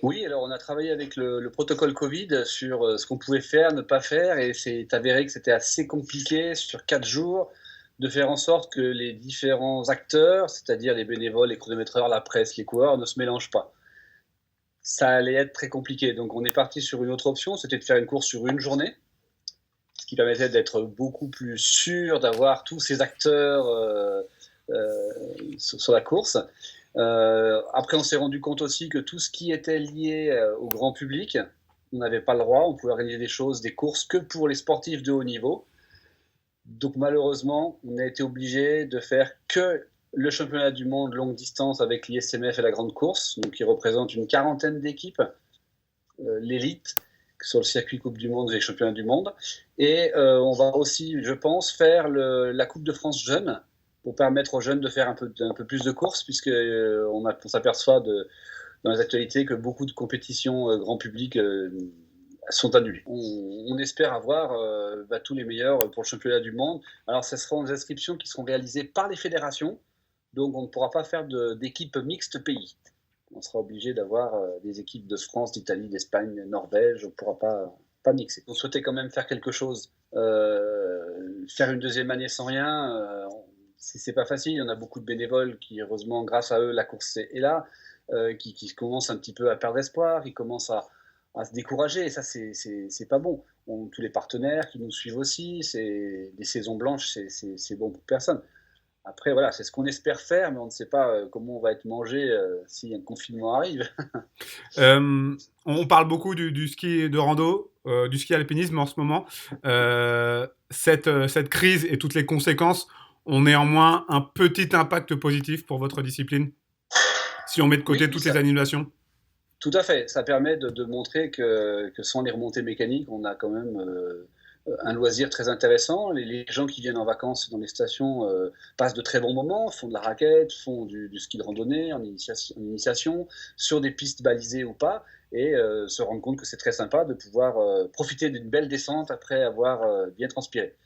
Oui, alors on a travaillé avec le protocole Covid sur ce qu'on pouvait faire, ne pas faire, et c'est avéré que c'était assez compliqué sur 4 jours de faire en sorte que les différents acteurs, c'est-à-dire les bénévoles, les chronométreurs, la presse, les coureurs, ne se mélangent pas. Ça allait être très compliqué, donc on est parti sur une autre option, c'était de faire une course sur une journée, ce qui permettait d'être beaucoup plus sûr d'avoir tous ces acteurs sur la course. Après, on s'est rendu compte aussi que tout ce qui était lié au grand public, on n'avait pas le droit. On pouvait organiser des choses, des courses que pour les sportifs de haut niveau. Donc malheureusement, on a été obligé de faire que le championnat du monde longue distance avec l'ISMF et la grande course, donc qui représente une quarantaine d'équipes, l'élite sur le circuit Coupe du Monde et les championnats du monde. Et on va aussi, je pense, faire la Coupe de France Jeunes pour permettre aux jeunes de faire un peu plus de courses, puisque on s'aperçoit dans les actualités que beaucoup de compétitions grand public sont annulées. On espère avoir tous les meilleurs pour le championnat du monde. Alors, ce seront des inscriptions qui seront réalisées par les fédérations, donc on ne pourra pas faire d'équipes mixtes pays. On sera obligé d'avoir des équipes de France, d'Italie, d'Espagne, de Norvège. On ne pourra pas mixer. On souhaitait quand même faire quelque chose. Faire une deuxième année sans rien, c'est pas facile. Il y en a beaucoup de bénévoles qui, heureusement, grâce à eux, la course est là, qui commencent un petit peu à perdre espoir, qui commencent à se décourager. Et ça, c'est pas bon. Tous les partenaires qui nous suivent aussi, c'est des saisons blanches, c'est bon pour personne. Après, voilà, c'est ce qu'on espère faire, mais on ne sait pas comment on va être mangé si un confinement arrive. On parle beaucoup du ski de rando, du ski alpinisme en ce moment. Cette crise et toutes les conséquences ont néanmoins un petit impact positif pour votre discipline, si on met de côté Oui, toutes les annulations. tout à fait. Ça permet de montrer que sans les remontées mécaniques, on a quand même un loisir très intéressant. Les gens qui viennent en vacances dans les stations passent de très bons moments, font de la raquette, font du ski de randonnée en initiation, sur des pistes balisées ou pas, et se rendent compte que c'est très sympa de pouvoir profiter d'une belle descente après avoir bien transpiré.